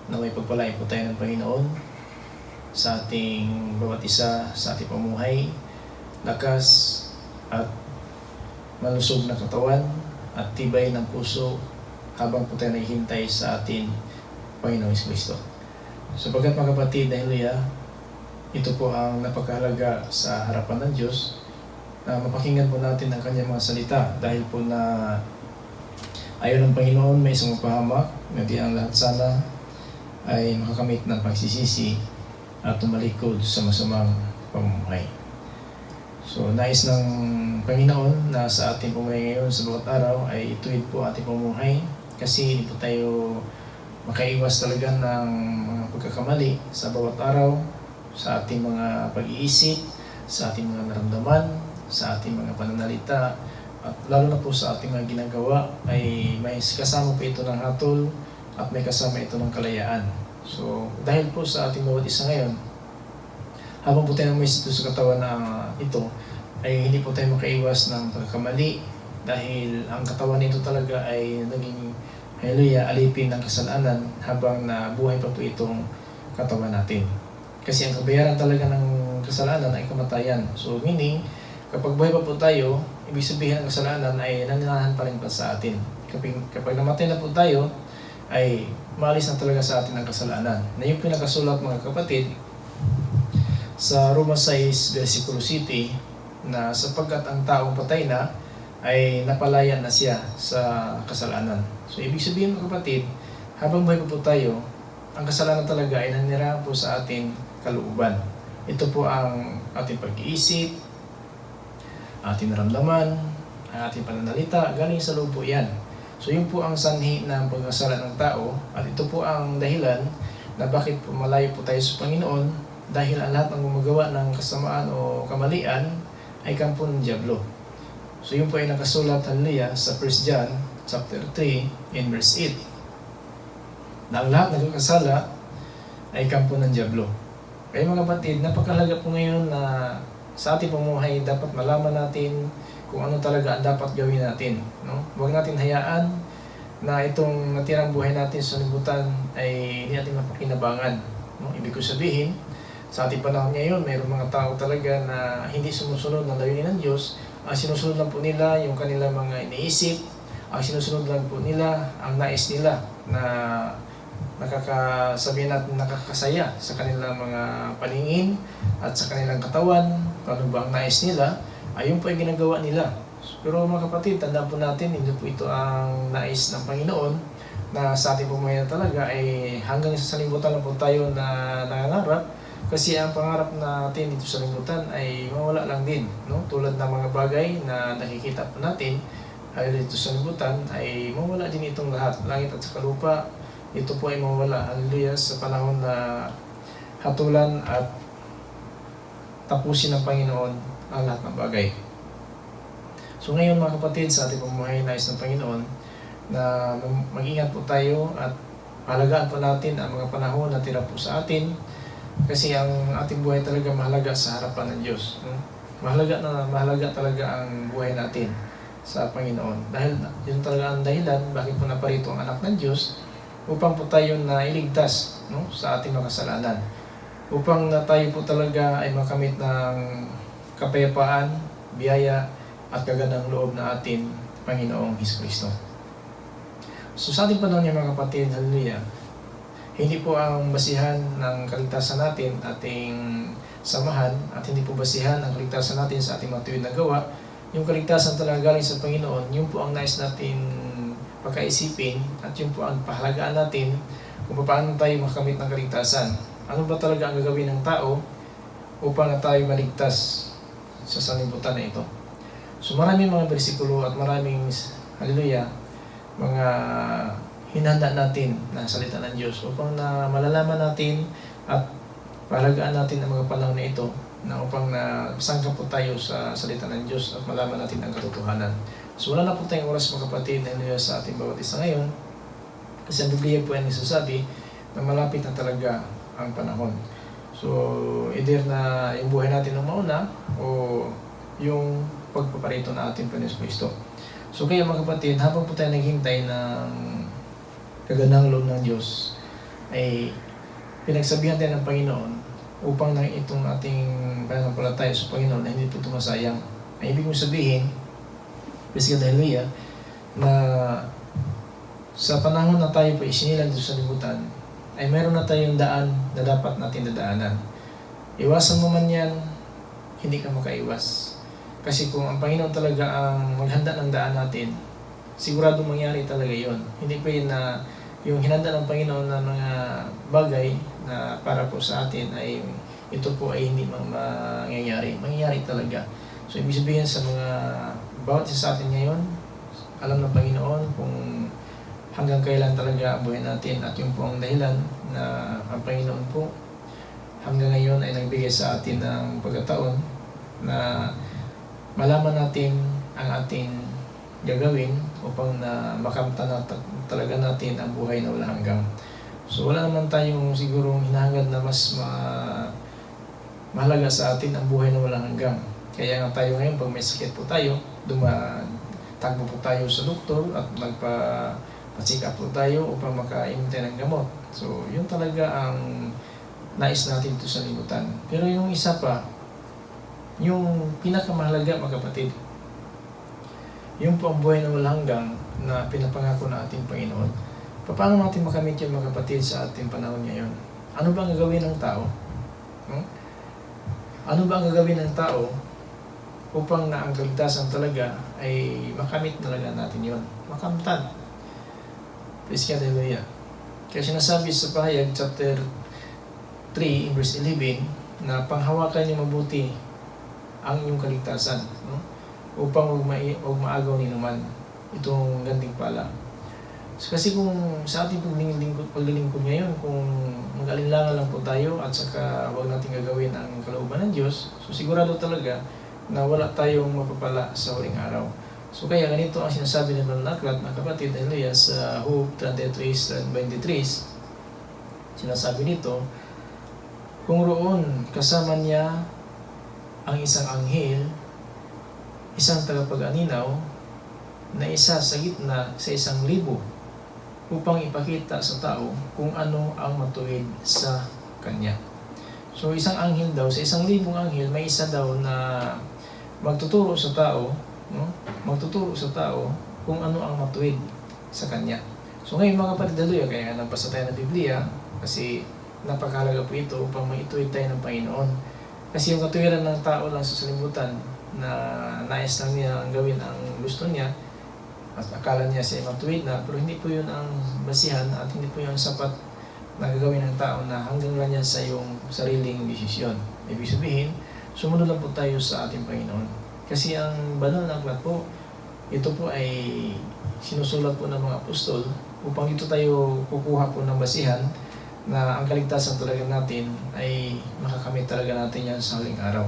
na may pagpalain po tayo ng Panginoon sa ating bawat isa, sa ating pamuhay, lakas at malusog na katawan at tibay ng puso habang po tayo naghihintay sa ating Panginoon Kristo. Sapagkat mga kapatid, haleluya, ito po ang napakahalaga sa harapan ng Diyos na mapakinggan po natin ang kanyang mga salita dahil po na ayon ng Panginoon may isang mapahamak na di ang lahat sana ay makakamit ng pagsisisi at tumalikod sa masamang pamumuhay. So, nais ng Panginoon na sa ating pamumuhay ngayon sa bawat araw ay ituwid po ating pamumuhay kasi hindi po tayo makaiwas talaga ng mga pagkakamali sa bawat araw, sa ating mga pag-iisip, sa ating mga naramdaman, sa ating mga pananalita, at lalo na po sa ating mga ginagawa ay may kasama po ito ng hatol at may kasama ito ng kalayaan. So, dahil po sa ating bawat isa ngayon, habang po tayo may sito sa katawan na ito, ay hindi po tayo makaiwas ng pagkakamali dahil ang katawan nito talaga ay naging haleluya, alipin ng kasalanan habang nabuhay pa po itong katawan natin. Kasi ang kabayaran talaga ng kasalanan ay kamatayan. So meaning, kapag buhay pa po tayo, ibig sabihin ng kasalanan ay nananahan pa rin pa sa atin. Kapag namatay na po tayo, ay maalis na talaga sa atin ang kasalanan. Na yung pinakasulat mga kapatid, sa Roma 6, versikulo 7, na sapagkat ang taong patay na, ay napalaya na siya sa kasalanan. So, ibig sabihin mga kapatid, habang buhay pa po tayo, ang kasalanan talaga ay nanirahan po sa ating kalooban. Ito po ang ating pag-iisip, ating naramdaman, ang ating pananalita, galing sa loob po yan. So, yun po ang sanhi ng pagkasala ng tao, at ito po ang dahilan na bakit po malayo po tayo sa Panginoon, dahil ang lahat ng gumagawa ng kasamaan o kamalian ay kampo ng Diablo. So yun po ay nakasulat, haleluya, sa 1 John chapter 3 in verse 8. Na ang lahat ng nagkakasala ay kampo ng Diablo. Kaya mga kapatid, napakahalaga po ngayon na sa ating pamumuhay dapat malaman natin kung ano talaga ang dapat gawin natin. No? Huwag natin hayaan na itong natirang buhay natin sa libutan ay hindi natin mapakinabangan. No? Ibig ko sabihin, sa ating panahon ngayon, mayroong mga tao talaga na hindi sumusunod ng layunin ng Diyos. Ang sinusunod lang po nila yung kanilang mga iniisip. Ang sinusunod lang po nila ang nais nila na sabihin natin nakakasaya sa kanilang mga paningin at sa kanilang katawan. Ano ba ang nais nila? Ayun po ay ginagawa nila. Pero mga kapatid, tandaan po natin, hindi po ito ang nais ng Panginoon na sa ating pamumuhay talaga ay hanggang sa salimutan lang po tayo na nangangarap. Kasi ang pangarap natin dito sa libutan ay mawala lang din, no? Tulad ng mga bagay na nakikita po natin ay dito sa libutan ay mawala din itong lahat, langit at saka lupa. Ito po ay mawala, haleluya, sa panahon na hatulan at tapusin ng Panginoon ang lahat ng bagay. So ngayon mga kapatid, sa ating pamumuhay nais ng Panginoon na mag-ingat po tayo at pahalagaan po natin ang mga panahon na tira po sa atin. Kasi ang ating buhay talaga mahalaga sa harapan ng Diyos. Mahalaga talaga ang buhay natin sa Panginoon. Dahil yun talaga ang dahilan bakit po naparito ang anak ng Diyos upang po tayo na iligtas, no, sa ating mga kasalanan. Upang na tayo po talaga ay makamit ng kapayapaan, biyaya at kagandang loob na atin Panginoong Hesukristo. So sa ating panahon niya mga kapatid, haleluya, hindi po ang basihan ng kaligtasan natin ating samahan at hindi po basihan ang kaligtasan natin sa ating mga tuwid na gawa. Yung kaligtasan talaga galing sa Panginoon, yun po ang nais natin pagkaisipin at yun po ang pahalagaan natin kung paano tayo makamit ng kaligtasan. Ano ba talaga ang gagawin ng tao upang na tayo maligtas sa sanlibutan na ito? So maraming mga bersikulo at maraming, haleluya, mga hinanda natin na salita ng Diyos upang na malalaman natin at pahalagaan natin ang mga panahon na ito na upang na sangka po tayo sa salita ng Diyos at malaman natin ang katotohanan. So wala na po tayong oras mga kapatid na sa ating bawat isa ngayon kasi ang Biblia po ay nagsasabi na malapit na talaga ang panahon. So either na yung buhay natin ang mauna o yung pagpaparito na ating Panginoon Kristo. So kaya mga kapatid, habang po tayo naghintay ng kagandang loob ng Diyos, ay pinagsabihan din ng Panginoon upang na itong ating pananampalataya sa Panginoon na hindi po ito masayang. Ay ibig kong sabihin, praise God, hallelujah, na sa panahon na tayo po isinilang dito sa libutan, ay meron na tayong daan na dapat natin dadaanan. Iwasan mo man yan, hindi ka makaiwas. Kasi kung ang Panginoon talaga ang maghanda ng daan natin, sigurado mangyari talaga yon. Hindi pwede na yung hinanda ng Panginoon na mga bagay na para po sa atin ay ito po ay hindi mangyayari. Mangyayari talaga. So ibig sabihin sa mga bawat isa sa atin ngayon, alam ng Panginoon kung hanggang kailan talaga ang buhay natin at yung po ang dahilan na ang Panginoon po hanggang ngayon ay nagbigay sa atin ng pagkataon na malaman natin ang ating gagawin upang na makamtan na talaga natin ang buhay na walang hanggang. So wala naman tayong sigurong hinahangad na mas mahalaga sa atin ang buhay na walang hanggang. Kaya nga tayo ngayon, pag may sakit po tayo, tagpo po tayo sa doktor at magpa-check up po tayo upang makainom tayo ng gamot. So yun talaga ang nais natin ito sa libutan. Pero yung isa pa, yung pinakamahalaga mga kapatid, yung po ang buhay na walang hanggang na pinapangako na ating Panginoon. Paano natin makamit yun mga kapatid sa ating panahon ngayon? Ano ba ang gagawin ng tao? Ano ba ang gagawin ng tao upang na ang kaligtasan talaga ay makamit talaga natin yun? Makamtan. Praise God, hallelujah. Kaya sinasabi sa Pahayag chapter 3 verse 11 na panghawakan niyo mabuti ang inyong kaligtasan, no? Upang huwag maagaw ni naman itong ganding pala. So, kasi kung sa ating paglilingkod ngayon, kung mag-alinlangan lang po tayo at saka huwag natin gagawin ang kalooban ng Diyos, so sigurado talaga na wala tayong mapapala sa huling araw. So kaya ganito ang sinasabi ng Banal na Aklat, mga kapatid, hallelujah, sa Job 33:23, sinasabi nito, kung roon kasama niya ang isang anghel, isang tagapag-aninaw, na isa sa gitna sa 1,000 upang ipakita sa tao kung ano ang matuwid sa kanya. So isang anghel daw, sa 1,000 anghel, may isa daw na magtuturo sa tao, no? Magtuturo sa tao kung ano ang matuwid sa kanya. So ngayon mga kapatid, hallelujah, kaya nabasa tayo ng Biblia kasi napakahalaga po ito upang maituwid tayo ng Panginoon. Kasi yung katuwiran ng tao lang sa salimutan na nais lang niya ang gawin ang gusto niya at akala niya siya matuwid na, pero hindi po yun ang basihan at hindi po yun sapat na gagawin ng tao na hanggang lang yan sa iyong sariling desisyon. Ibig sabihin, sumunod lang po tayo sa ating Panginoon. Kasi ang Banal na Aklat po, ito po ay sinusulat po ng mga apostol upang dito tayo kukuha po ng basihan na ang kaligtasan talaga natin ay makakamit talaga natin yan sa huling araw.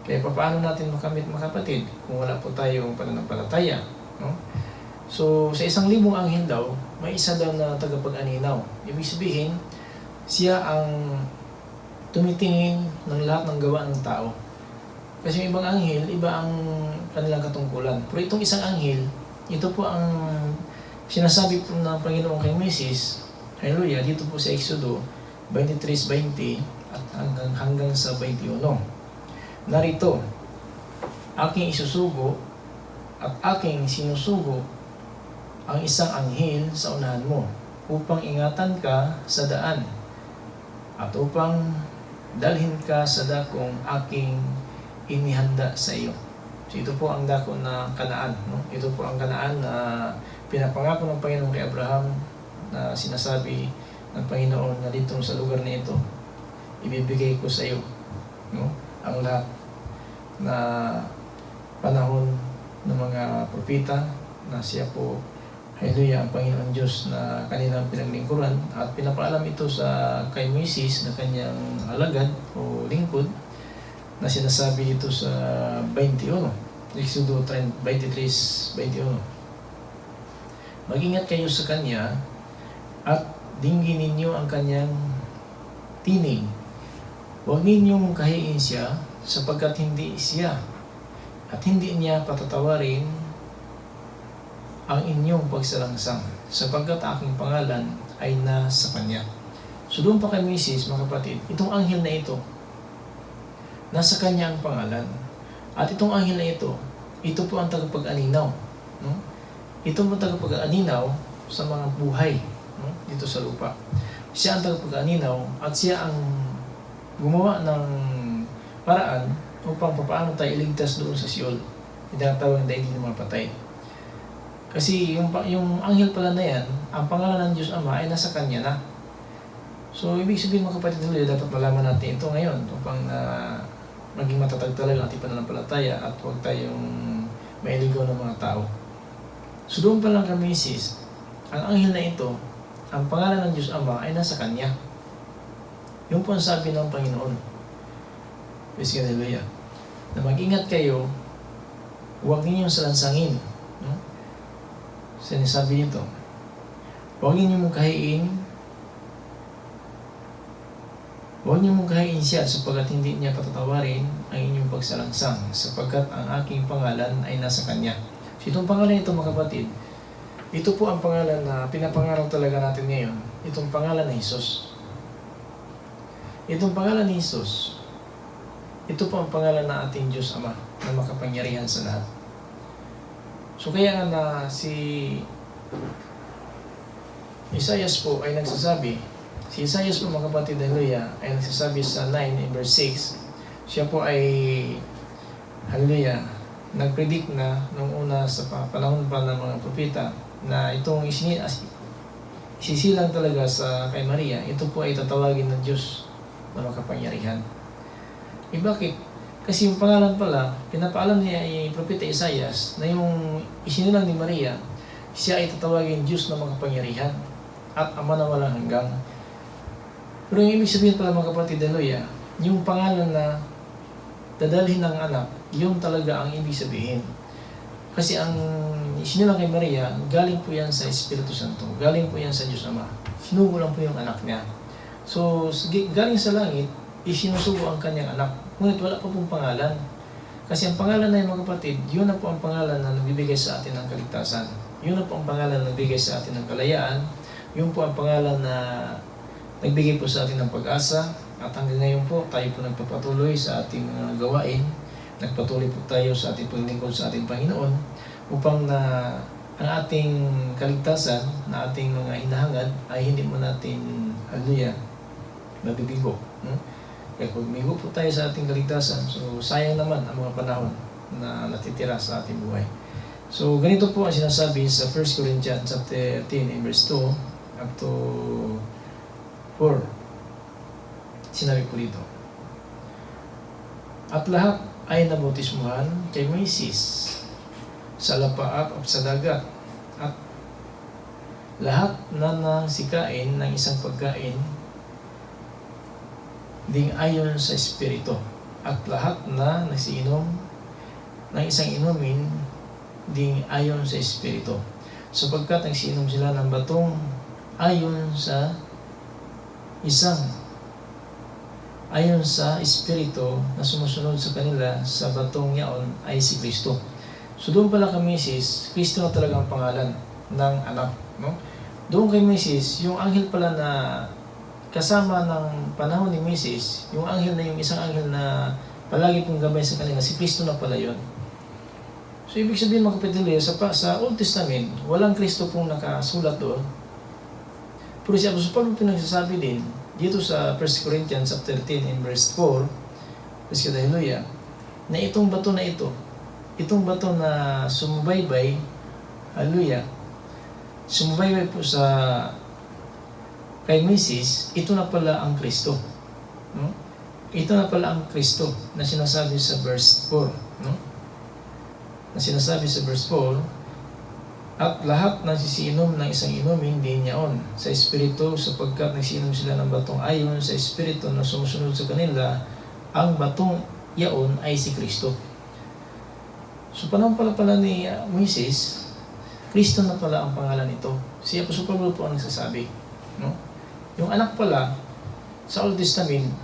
Kaya paano natin makamit mga kapatid kung wala po tayong pananampalataya, no? So sa 1,000 anghel daw, may isa daw na tagapag-aninaw. Ibig sabihin, siya ang tumitingin ng lahat ng gawa ng tao. Kasi yung ibang anghel, iba ang kanilang katungkulan. Pero itong isang anghel, ito po ang sinasabi po ng Panginoon kay Moises, hallelujah, dito po sa Exodo 23:20 at hanggang sa 21. Narito, aking isusugo at aking sinusugo ang isang anghel sa unahan mo upang ingatan ka sa daan at upang dalhin ka sa dakong aking inihanda sa iyo. So ito po ang dako na Kanaan, no? Ito po ang Kanaan na pinapangako ng Panginoon kay Abraham na sinasabi ng Panginoon na dito sa lugar na ito, ibibigay ko sa iyo, no? Ang lahat na panahon ng mga propeta na siya po, hallelujah, ang Panginoon Diyos na kanilang pinaglingkuran at pinapaalam ito sa kay Moises na kanyang alagad o lingkod na sinasabi dito sa 21, Exodo 23:21. Mag-ingat kayo sa kanya at dinggin ninyo ang kanyang tinig. Huwag ninyong kahiin siya sapagkat hindi siya at hindi niya patatawarin ang inyong pagsalangsang sapagkat aking pangalan ay nasa kanya. So doon pa kay Moises, mga kapatid, itong anghel na ito, nasa kanya ang pangalan. At itong anghel na ito po ang tagapag-aninaw. No? Ito po ang tagapag-aninaw sa mga buhay, no? Dito sa lupa. Siya ang tagapag-aninaw at siya ang gumawa ng paraan upang paano tayo iligtas doon sa Sheol. Tinatawag na daigdig ng mga patay. Kasi yung anghel pala na yan, ang pangalan ng Diyos Ama ay nasa kanya na. So, ibig sabihin mga kapatid, dapat malaman natin ito ngayon upang maging matatag talaga ang ating pananampalataya at huwag tayong mailigaw ng mga tao. So, doon pa lang kami, sis, ang anghel na ito, ang pangalan ng Diyos Ama ay nasa kanya. Yung po ang sabi ng Panginoon. Praise God, hallelujah. Na mag-ingat kayo, huwag ninyong salansangin. No? Sinasabi nito, huwag ninyong mungkahiin siya sapagkat hindi niya patatawarin ang inyong pagsalangsang sapagkat ang aking pangalan ay nasa kanya. So itong pangalan ito mga kapatid, ito po ang pangalan na pinapangaral talaga natin ngayon. Itong pangalan na Jesus. Itong pangalan ni Jesus, ito po ang pangalan na ating Diyos Ama na makapangyarihan sa lahat. So kaya nga na si Isaias po ay nagsasabi, si Isaias po mga kapatid, hallelujah, ay nagsasabi sa 9 verse 6, siya po ay, hallelujah, nagpredict na nung una sa panahon pa ng mga propeta na itong isisilang talaga sa kay Maria, ito po ay tatawagin ng Diyos na makapangyarihan. Bakit? Kasi yung pangalan pala, pinapaalam niya yung propeta Isaias na yung isinilang ni Maria, siya ay tatawagin Diyos na makapangyarihan at Ama na walang hanggang. Pero yung ibig sabihin pala mga kapatid, hallelujah, yung pangalan na dadalhin ng anak, yun talaga ang ibig sabihin. Kasi ang isinilang kay Maria, galing po yan sa Espiritu Santo, galing po yan sa Diyos Ama. Sinugo lang po yung anak niya. So, galing sa langit, isinusugo ang kanyang anak. Ngunit wala pa pong pangalan. Kasi ang pangalan na yun mga kapatid, yun na po ang pangalan na nagbibigay sa atin ng kaligtasan. Yun na po ang pangalan na nagbibigay sa atin ng kalayaan. Yun po ang pangalan na nagbigay po sa atin ng pag-asa. At hanggang ngayon po, tayo po nagpapatuloy sa ating mga gawain. Nagpatuloy po tayo sa ating paglingkod sa ating Panginoon upang na ang ating kaligtasan, na ating mga hinahangad ay hindi mo natin, hallelujah, mabibigo. Kaya kung migo po tayo sa ating kaligtasan, so sayang naman ang mga panahon na natitira sa ating buhay. So ganito po ang sinasabi sa 1 Corinthians chapter 13 verse 2 up to 4. Sinabi po dito, at lahat ay nabautismuhan kay Moises sa lapaap at sa dagat, at lahat na nasikain ng isang pagkain ding ayon sa Espiritu, at lahat na nagsiinom ng isang inumin ding ayon sa Espiritu, sapagkat nagsiinom sila ng batong ayon sa Espiritu na sumusunod sa kanila, sa batong yaon ay si Kristo. So doon pala kay Moises, Kristo na talaga ang pangalan ng anak, no? Doon kay Moises, yung anghel pala na kasama ng panahon ni Moises, yung anghel na yung isang anghel na palagi pong gabay sa kanila, si Kristo na pala yun. So ibig sabihin mga kapatid, sa Old Testament, walang Kristo pong nakasulat doon. Pero si Apostol Pablo pinagsasabi din dito sa 1 Corinthians chapter 13 in verse 4, praise God, hallelujah, na itong bato na sumubaybay, hallelujah, sumubaybay po sa kay Moises, ito na pala ang Kristo. No? Ito na pala ang Kristo na sinasabi sa verse 4. No? Na sinasabi sa verse 4, at lahat na sisiinom ng isang inumin din niyaon sa Espiritu, sapagkat nagsiinom sila ng batong ayon sa Espiritu na sumusunod sa kanila, ang batong yaon ay si Kristo. So panahon pala ni Moises, Kristo na pala ang pangalan nito. Si Apostol Pablo po ang nagsasabi. No? Yung anak pala, sa Old Testament,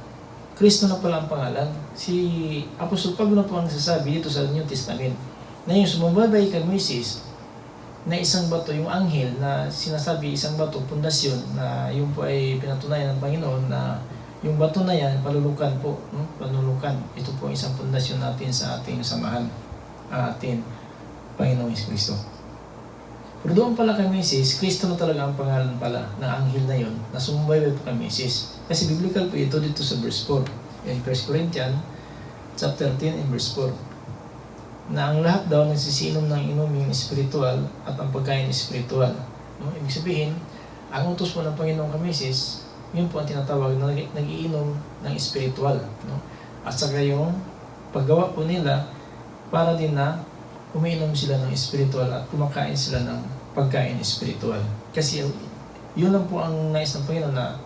Kristo na pala ang pangalan. Si Apostol Pablo na po ang nagsasabi dito sa New Testament, na yung sumababay kay Moises, na isang bato, yung anghel na sinasabi isang bato, pundasyon, na yun po ay pinatunayan ng Panginoon na yung bato na yan, palulukan po, no? Panulukan. Ito po isang pundasyon natin sa ating samahan, ating Panginoong Kristo. Pero doon pala kay Moses, Kristo na talaga ang pangalan pala ng anghel na yon na sumubaybay po kay Moses. Kasi biblical po ito dito sa verse 4. In 1 Corinthians chapter 10 and verse 4. Na ang lahat daw nagsisinom ng inuming espiritual at ang pagkain espiritual. No? Ibig sabihin, ang utos po ng Panginoong kay Moses, yun po ang tinatawag na nag-iinom ng espiritual. No? At saka yung paggawa po nila para din na umiinom sila ng espiritual at kumakain sila ng pagkain espiritual. Kasi yun lang po ang nais ng Panginoon na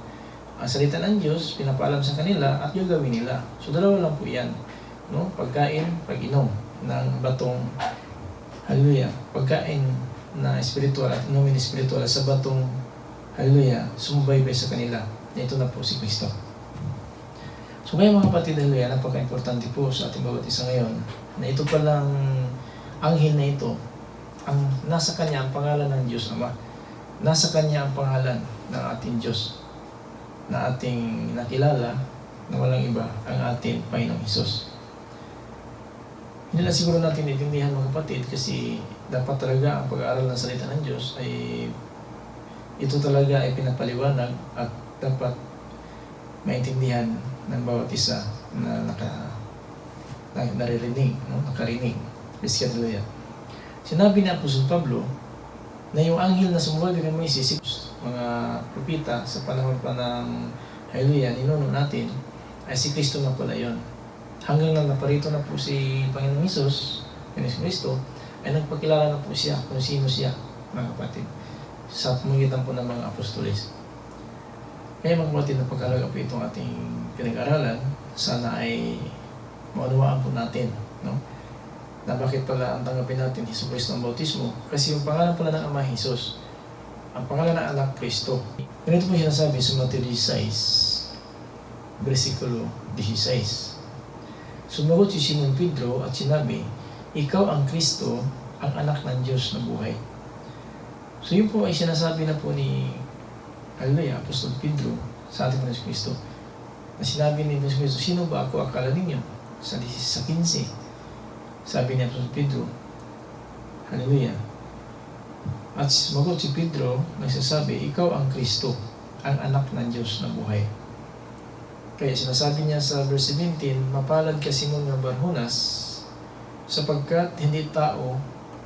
ang salita ng Diyos, pinapaalam sa kanila at yung gawin nila. So dalawa lang po yan. No? Pagkain, pag-inom ng batong, hallelujah, pagkain na espiritual at inumin espiritual sa batong, hallelujah, sumubaybay sa kanila. Ito na po si Kristo. So ngayon mga kapatid, hallelujah, napaka-importante po sa ating bawat isa ngayon na ito palang anghel na ito, ang nasa kanya ang pangalan ng Diyos Ama. Nasa kanya ang pangalan ng ating Diyos na ating nakilala na walang iba ang ating Panginoong Hesus. Hindi na siguro natin itindihan mga kapatid kasi dapat talaga ang pag-aaral ng salita ng Diyos ay ito talaga ay pinapaliwanag at dapat maintindihan ng bawat isa na naririnig, no? Nakarinig. Hallelujah. Sinabi ni Apostol Pablo na yung anghel na sumubaybay kay Moises, mga propeta sa panahon pa ng hallelujah, ninuno natin, ay si Kristo na pala yun. Hanggang na naparito na po si Panginoong Hesus, Panginoong Kristo, ay nagpakilala na po siya kung sino siya, mga kapatid, sa pamagitan po ng mga apostoles. Kaya mga kapatid, napag-alaga po itong ating pinag-aralan, sana ay maunawaan po natin, no? Na bakit pala ang tanggapin natin Hesus Kristo ang bautismo? Kasi yung pangalan pala ng Ama Hesus, ang pangalan ng anak Kristo. Ganito po sinasabi sa Mateo 16, versikulo 16. Sumagot si Simon Pedro at sinabi, ikaw ang Kristo, ang anak ng Diyos na buhay. So yun po ay sinasabi na po ni hallelujah, Apostol Pedro sa ating Panginoon Kristo. Na sinabi ni Panginoon Kristo, sino ba ako akala ninyo? Sa 15. Sabi ni Apostol Pedro, hallelujah. At sumagot si Pedro, nagsasabi, ikaw ang Kristo, ang anak ng Diyos na buhay. Kaya sinasabi niya sa verse 17, mapalad ka Simon ng Barjonas, sapagkat hindi tao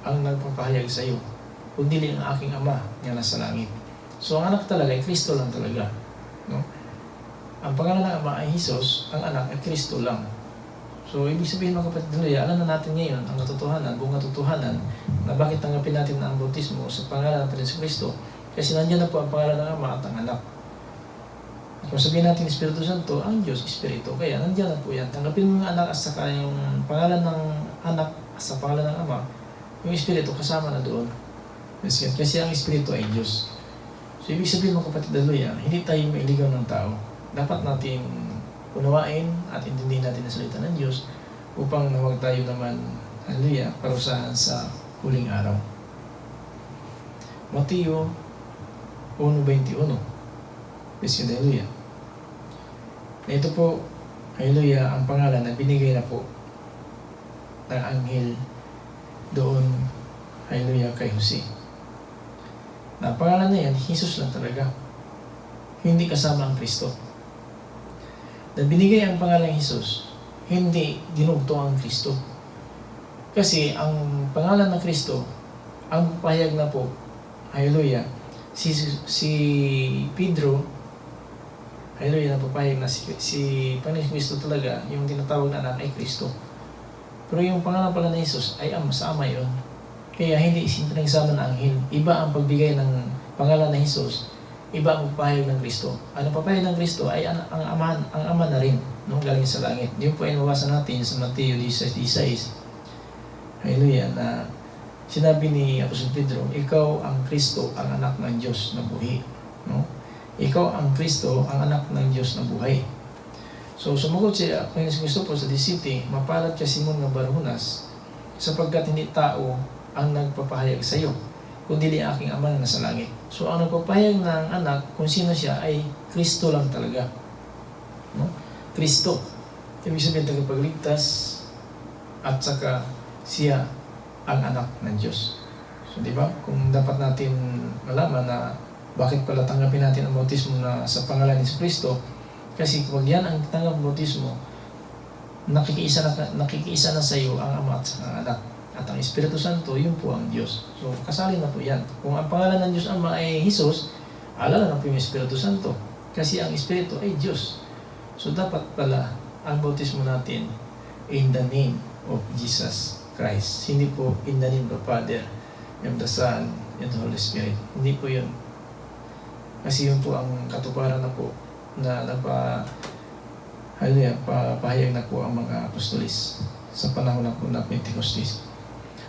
ang nagpapahayag sa iyo, kundi ang aking Ama na nasa langit. So ang anak talaga ay Kristo lang talaga. No? Ang pangalan ng Ama ay Hesus, ang anak ay Kristo lang. So ibig sabihin mga kapatid, alam na natin ngayon ang katotohanan, buong katotohanan, na bakit tanggapin natin ang bautismo sa pangalan ng Panginoong Kristo. Kasi nandiyan na po ang pangalan ng Ama at ang anak. At kung sabihin natin Espiritu Santo, ang Diyos Espiritu. Kaya nandiyan na po yan. Tanggapin mo yung anak at saka yung pangalan ng anak at sa pangalan ng Ama, yung Espiritu kasama na doon. Kasi ang Espiritu ay Diyos. So ibig sabihin mga kapatid, hindi tayo mailigaw ng tao. Dapat natin unawain at intindihin natin ang salita ng Diyos upang huwag tayo naman, hallelujah, parusahan sa huling araw. Mateo 1:21. Praise God, hallelujah. Ito po, hallelujah, ang pangalan na binigay na po ng anghel doon, hallelujah, kay Jose. Na ang pangalan na yan, Hesus lang talaga. Hindi kasama ang Kristo. Na binigay ang pangalan Hesus, hindi dinugto ang Kristo. Kasi ang pangalan ng Kristo, ang pahayag na po, hallelujah, si Pedro, hallelujah, napapahayag na si Panginoong Kristo talaga, yung tinatawag na anak ay Kristo. Pero yung pangalan pala ng Hesus ay sa Ama yun. Kaya hindi nagsama ng anghel. Iba ang pagbigay ng pangalan ng Hesus, iba ang pagpahayag ng Kristo. Ang papahayag ng Kristo ay ang Ama na rin, no? Galing sa langit. Yun po ay mabasa natin sa Mateo 16. Hallelujah, na sinabi ni Apostol Pedro, ikaw ang Kristo, ang anak ng Diyos na buhay. No? Ikaw ang Kristo, ang anak ng Diyos na buhay. So sumagot si Panginoon Kristo po sa 17, mapalad ka Simon ng Barjonas, sapagkat hindi tao ang nagpapahayag sa iyo, kundi ang aking Ama na nasa langit. So ang nagpapahayag ng anak kung sino siya ay Kristo lang talaga. No? Kristo. Ibig sabihin tagapagligtas at saka siya ang anak ng Diyos. So di ba? Kung dapat natin malaman na bakit pala tanggapin natin ang bautismo na sa pangalan ni Kristo, kasi kung yan ang tanggap ng bautismo, nakikiisa na sa iyo ang Ama at ang Anak. At ang Espiritu Santo, yun po ang Diyos. So kasali na po yan. Kung ang pangalan ng Diyos Ama ay Jesus, alala na po yung Espiritu Santo. Kasi ang Espiritu ay Diyos. So dapat pala ang bautismo natin in the name of Jesus Christ. Hindi po in the name of the Father, and the Son, and the Holy Spirit. Hindi po yun. Kasi yun po ang katuparan na po na papahayag na po ang mga apostolis sa panahon na po na Pentecostes.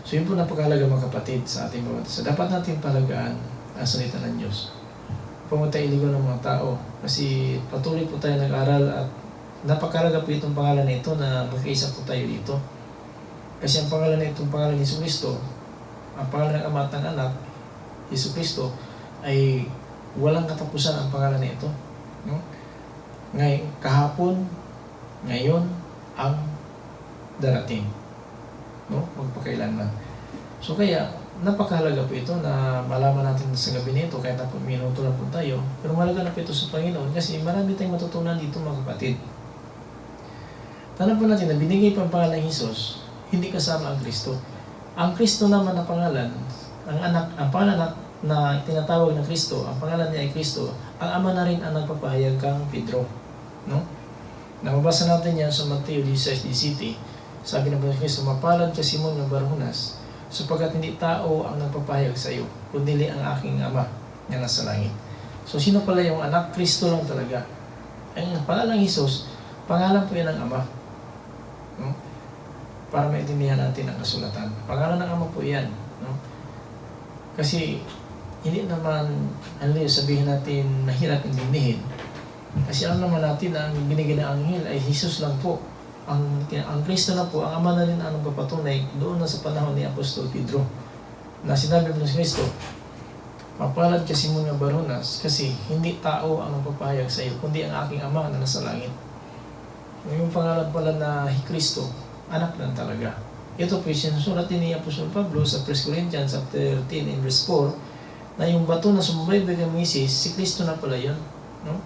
So yun po napakahalaga mga kapatid sa ating bawat isa. Dapat natin palagaan ang salita ng Diyos. Upang tayo iligaw ng mga tao. Kasi patuloy po tayo nag-aral at napakahalaga po itong pangalan na ito na magkaisa po tayo dito. Kasi ang pangalan na itong pangalan ni Jesucristo, ang pangalan ng Ama at ng Anak, Jesucristo, ay walang katapusan ang pangalan na ito. No? Ngayon, kahapon, ngayon, ang darating. No? Magpakailanman. So kaya, napakahalaga po ito na malaman natin sa gabi nito, kahit na po minuto lang po tayo, pero mahalaga na po ito sa Panginoon kasi marami tayong matutunan dito mga kapatid. Tanong po natin na binigay pa ang pangalan ng Jesus, hindi kasama ang Kristo. Ang Kristo naman na pangalan, ang pangalan na tinatawag ng Kristo, ang pangalan niya ay Kristo, ang Ama na rin ang nagpapahayag kang Pedro. No? Nababasa natin yan sa Mateo 16:17. Sabi ng Kristo, mapalad ka Simon ng Barjonas, sapagkat hindi tao ang nagpapahayag sa iyo, kundi ang aking Ama na nasa langit. So sino pala yung anak? Kristo lang talaga. Ang pangalan ng Jesus, pangalan po yan ng Ama. No? Para maintindihan natin ang kasulatan. Pangalan ng Ama po yan. No? Kasi hindi naman sabihin natin mahirap intindihin. Kasi alam naman natin na ang binigay ng anghel ay Jesus lang po. Ang Kristo na po, ang Ama na rin ang nagpapatunay doon na sa panahon ni Apostol Pedro. Na sinabi mo ng Kristo, mapalad ka Simon ng Barjonas kasi hindi tao ang nagpapahayag sa iyo, kundi ang aking Ama na nasa langit. Yung pangalan pala na Kristo, anak lang talaga. Ito po yung sinusulat ni Apostol Pablo sa 1 Corinthians chapter 10 and verse 4 na yung bato na sumubaybay kay Moises, si Kristo na pala yun. No?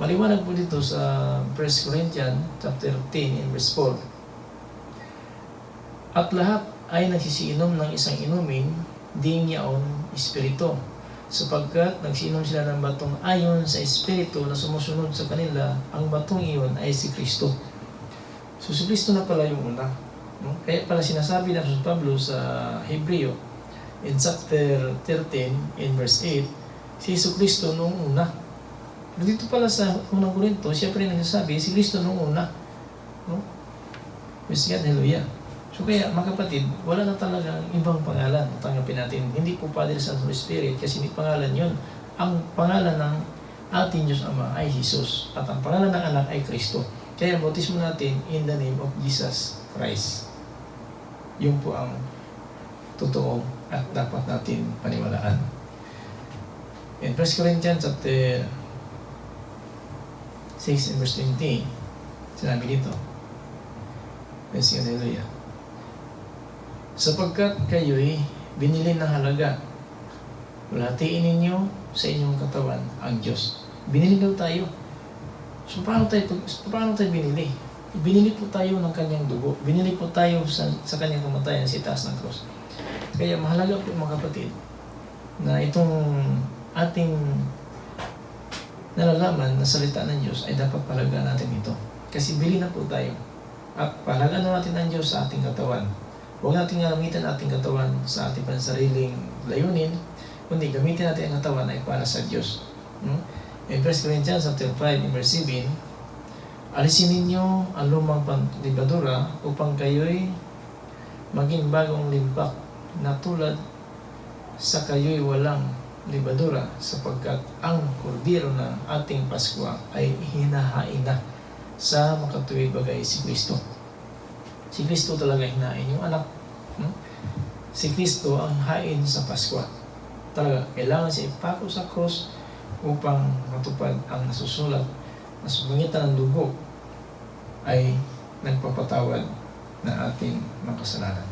Maliwanag po dito sa 1 Corinthians chapter 10 and verse 4. At lahat ay nagsisiinom ng isang inumin, di niyaon espiritu, sapagkat nagsiinom sila ng batong ayon sa espiritu na sumusunod sa kanila, ang batong iyon ay si Kristo. So si Kristo na pala yung una. No? Kaya pala sinasabi ng Apostol Pablo sa Hebreo in chapter 13 in verse 8, si Jesucristo noong una. Dito pala sa unang Korinto, siya pa rin nagsasabi, si Kristo noong una. No? Praise God, hallelujah. So kaya mga kapatid, wala na talagang ibang pangalan na tanggapin natin. Hindi po Father, Son, Holy Spirit kasi hindi pangalan yun. Ang pangalan ng ating Diyos Ama ay Jesus at ang pangalan ng anak ay Kristo. Kaya bautismo natin in the name of Jesus Christ. Yun po ang totoo at dapat natin paniwalaan. In 1 Corinthians chapter 6 and verse 20, sinabi dito, Praise God, hallelujah. Sapagkat kayo'y binili ng halaga, hatiin ninyo sa inyong katawan ang Diyos. Binili daw tayo. So paano tayo binili? Binili po tayo ng kanyang dugo. Binili po tayo sa kanyang kamatayan sa itaas ng cross. Kaya mahalaga po mga kapatid na itong ating nalalaman na salita ng Diyos ay dapat palagaan natin ito. Kasi bili na po tayo. At palagaan na natin ang Diyos sa ating katawan. Huwag natin gamitin ating katawan sa ating pansariling layunin, kundi gamitin natin ang katawan ay para sa Diyos. In 1 Corinthians chapter 5, verse 7, alisin ninyo ang lumang panlibadura upang kayo'y maging bagong limpak na tulad sa kayo'y walang libadura, sapagkat ang kordero ng ating Pasko ay hinahain na sa makatuwid bagay si Kristo. Si Kristo talaga hinahain yung anak. Si Kristo ang hain sa Pasko. talaga kailangan siya ipako sa krus upang matupad ang nasusulat na sa pangitan ng dugo ay nagpapatawad na ating mga kasalanan.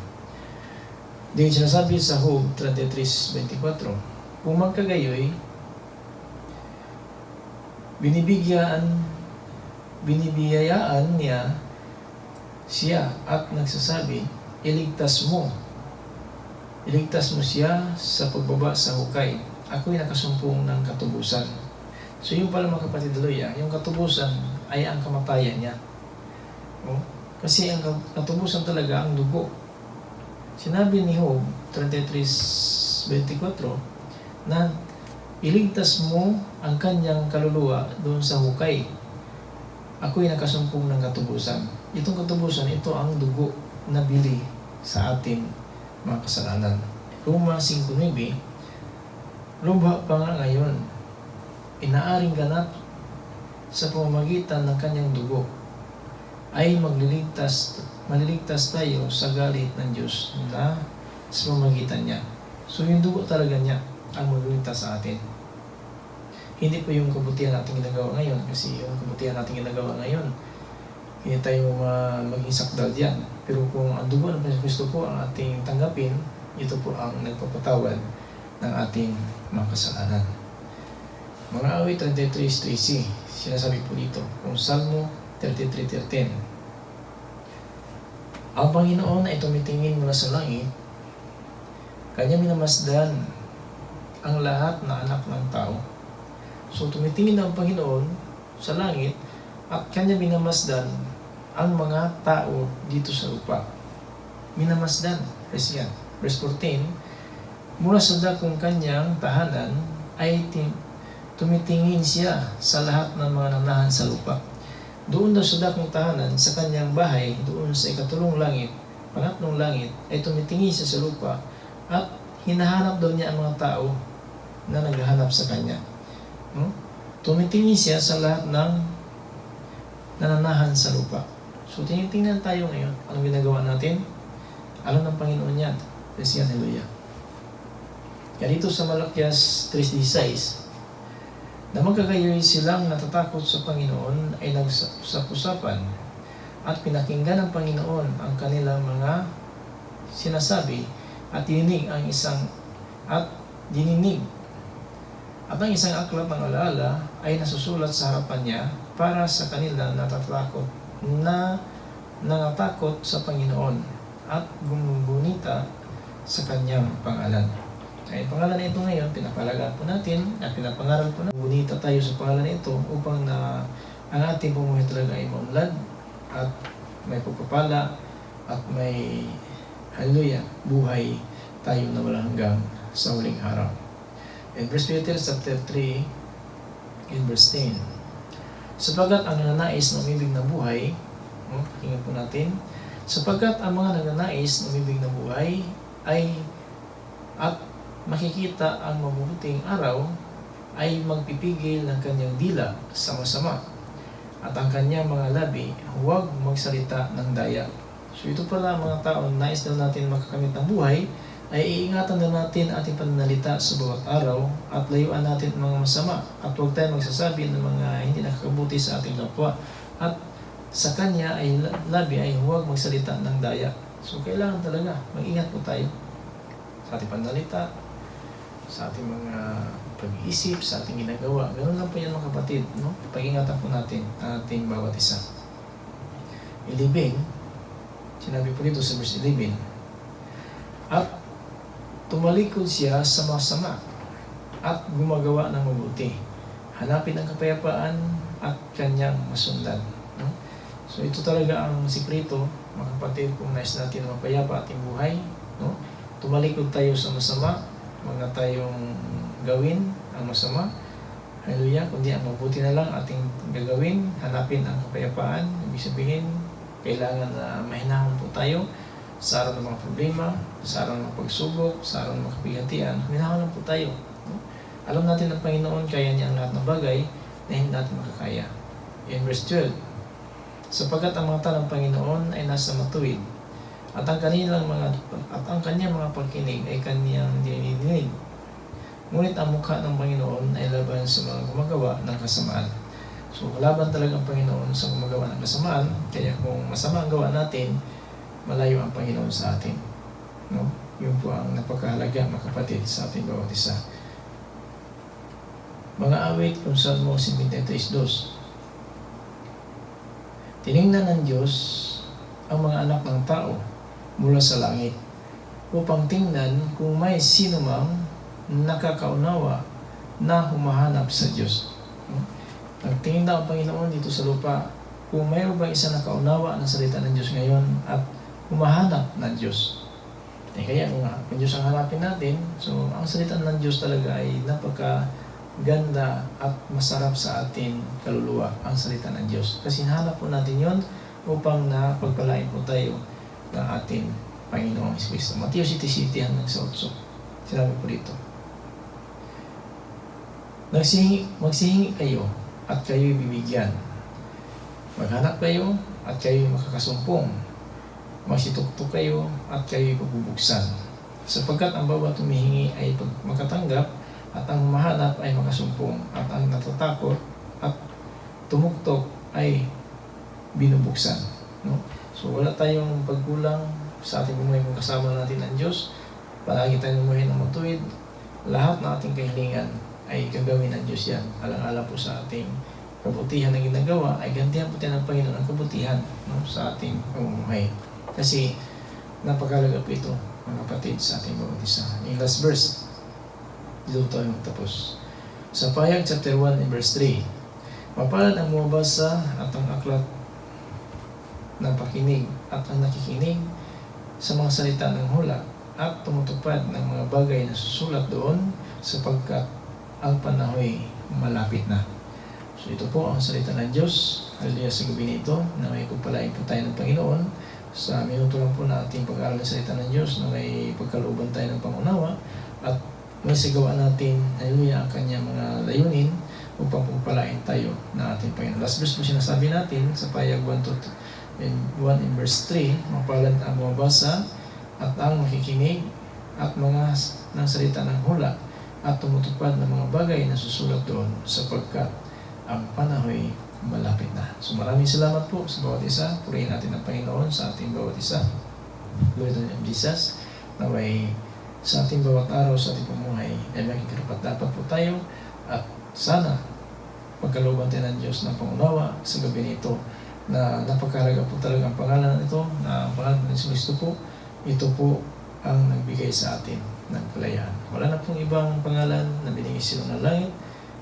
Din sinasabi sa Job 33:24, kung magkagayoy, binibiyayaan niya siya at nagsasabi, iligtas mo siya sa pagbaba sa hukay. Ako'y nakasumpong ng katubusan. So yung pala mga kapatid, yung katubusan ay ang kamatayan niya. Kasi ang katubusan talaga ang dugo. Sinabi ni Job 33:24 na iligtas mo ang kanyang kaluluwa doon sa hukay. Ako'y nakasumpong ng katubusan. Itong katubusan, ito ang dugo na bili sa ating mga kasalanan. Roma 5:9, lubha pa nga ngayon, inaaring ganap sa pamamagitan ng kanyang dugo ay maliligtas tayo sa galit ng Diyos na sa pamamagitan niya. So yung dugo talaga niya ang magliligtas sa atin. Hindi po yung kabutihan natin ginagawa ngayon, kasi yung kabutihan natin ginagawa ngayon, hindi tayo maging sakdal diyan. Pero kung ang dugo ng Kristo po ang ating tanggapin, ito po ang nagpapatawad ng ating mga kasalanan. Mga awit 33:3c, sinasabi po dito, kung Salmo 33:13, ang Panginoon ay tumitingin mula sa langit, Kanya minamasdan ang lahat na anak ng tao. So tumitingin ang Panginoon sa langit at Kanya minamasdan ang mga tao dito sa lupa. Minamasdan, kasi yan. Verse 14, mula sa dakong Kanyang tahanan ay tumitingin siya sa lahat ng mga nanahan sa lupa. Doon daw sa dakong tahanan, sa Kanyang bahay, doon sa ikatulong langit, pangatlong langit, ay tumitingin siya sa lupa at hinahanap daw niya ang mga tao na naghahanap sa Kanya. Tumitingin siya sa lahat ng nananahan sa lupa. So, tinitingnan tayo ngayon. Anong ginagawa natin? Alam ng Panginoon yan. Kasi hallelujah. Kaya dito sa Malakias 3:16, na magkagayoy silang natatakot sa Panginoon ay nagsap-usapan at pinakinggan ng Panginoon ang kanilang mga sinasabi at dininig ang isang aklat ng alaala ay nasusulat sa harapan niya para sa kanila na nangatakot sa Panginoon at gumugunita sa Kanyang pangalan. Ay pangalan na ito ngayon, pinapalagaan po natin at pinapangaral po natin. Gunita tayo sa pangalan na ito upang na ang ating pumuhay talaga ay maunlad at may pagpapala at may hallelujah, buhay tayo na walang hanggang sa huling araw. In 1 Peter chapter 3 in verse 10, sapagkat ang nagnanais na umibig na buhay, pakinggan po natin, sapagkat ang mga nagnanais na umibig na buhay ay at makikita ang mabubuting araw ay magpipigil ng kanyang dila sa masama at ang kanyang mga labi huwag magsalita ng daya. So ito pala mga tao, nais daw natin makakamit ng buhay, ay iingatan na natin ating pananalita sa bawat araw at layuan natin ang mga masama at huwag tayo magsasabi ng mga hindi nakakabuti sa ating kapwa at sa kanya ay labi ay huwag magsalita ng daya. So kailangan talaga mag-ingat po tayo sa ating pananalita, sa ating mga pag-iisip, sa ating ginagawa. Ganoon lang po yan mga kapatid, no? Pag-ingatan po natin ang ating bawat isa. 11, sinabi po dito sa verse 11, at tumalikod siya sa masama at gumagawa ng mabuti. Hanapin ang kapayapaan at kanyang masundan. No? So ito talaga ang sikreto, mga kapatid, kung nais natin na mapayapa ating buhay. No? Tumalikod tayo sa masama, huwag na tayong gawin ang masama. Hallelujah, kundi ang mabuti na lang ating gagawin. Hanapin ang kapayapaan. Ibig sabihin, kailangan na mahinahon po tayo sa araw ng mga problema, sa araw ng mga pagsubok, sa araw ng mga kapighatian. Mahinahon lang po tayo. No? Alam natin ng Panginoon, kaya niya ang lahat ng bagay na hindi natin makakaya. In verse 12, sapagkat ang mata ng Panginoon ay nasa matuwid, at ang kanyang mga pakinig ay kanyang dinidinig. Ngunit ang mukha ng Panginoon ay laban sa mga gumagawa ng kasamaan. So, laban talaga ang Panginoon sa gumagawa ng kasamaan. Kaya kung masama ang gawa natin, malayo ang Panginoon sa atin. No? Yun po ang napakahalaga, mga kapatid, sa ating bawat isa. Mga awit kung Salmo 53:2. Tiningnan ng Diyos ang mga anak ng tao mula sa langit upang tingnan kung may sino mang nakakaunawa na humahanap sa Diyos. Nagtingin daw ang Panginoon dito sa lupa kung mayroon ba isa nakaunawa ng salita ng Diyos ngayon at humahanap ng Diyos. Kaya kung Diyos ang hanapin natin, so ang salita ng Diyos talaga ay napakaganda at masarap sa atin kaluluwa, ang salita ng Diyos. Kasi hanap po natin yon upang napagpalain po tayo ng ating Panginoong Kristo. Mateo 7:7 hanggang 8. Sinabi po dito, magsihingi kayo at kayo'y bibigyan. Maghanap kayo at kayo'y makakasumpong. Magsituktok kayo at kayo'y pagbubuksan. Sapagkat ang bawat humihingi ay makatanggap at ang humahanap ay makasumpong at ang natatakot at tumuktok ay binubuksan. No? So wala tayong pagkulang sa ating buhay kung kasama natin ang Diyos. Palagi tayong umuhay ng matuwid. Lahat ng ating kahilingan ay gagawin ng Diyos yan. Alang-alang po sa ating kabutihan na ginagawa, ay gantihan po tayo ng Panginoon ang kabutihan, no, sa ating pamumuhay. Kasi napakalaga po ito, mga kapatid, sa ating bawat isa. Yung last verse, dito tayo magtapos. Sa Pahayag chapter 1 and verse 3, mapalad ang bumabasa at ang aklat ng pakinig at ang nakikinig sa mga salita ng hula at tumutupad ng mga bagay na susulat doon, sapagkat ang panahoy malapit na. So ito po ang salita ng Diyos. Hallelujah sa gabi nito, na may pagpalain po tayo ng Panginoon sa minuto lang po na ating pag-aaral ng salita ng Diyos, na may pagkalooban tayo ng pangunawa at may sigawan natin, hallelujah, ang kanyang mga layunin upang pagpalain tayo ng ating Panginoon. Last verse po sinasabi natin sa Pahayag 1 in verse 3, mapalad ang bumabasa at ang makikinig at mga ng salita ng hula at tumutupad ng mga bagay na susulat doon, sapagkat ang panahoy malapit na. So maraming salamat po sa bawat isa. Purihin natin ang Panginoon sa ating bawat isa. Glory to Jesus. Naway sa ating bawat araw, sa ating pamumuhay, ay maging karapat-dapat po tayo, at sana pagkalooban tayo ng Diyos ng pangunawa sa gabi nito, na napakahalaga po talaga ang pangalan nito, na ang pangalan ng Kristo po, ito po ang nagbigay sa atin ng kalayaan. Wala na pong ibang pangalan na binigay sila ng langit.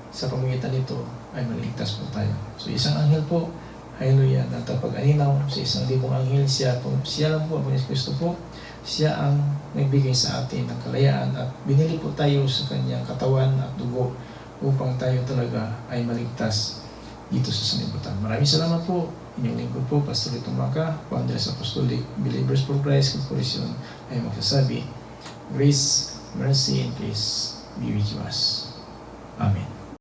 Sa pamamagitan nito ay maliligtas po tayo. So isang anghel po, hallelujah, na tapag-aninaw sa 1,000 anghel, siya lang po, ang Kristo po, siya ang nagbigay sa atin ng kalayaan, at binili po tayo sa kanyang katawan at dugo upang tayo talaga ay maligtas dito sa sanlibutan. Maraming salamat po. Inyong lingkod po, Pastor Lito Maca, Founders Apostolic Believers for Christ Corporation, ay magsasabi, grace, mercy, and peace be with us. Amen.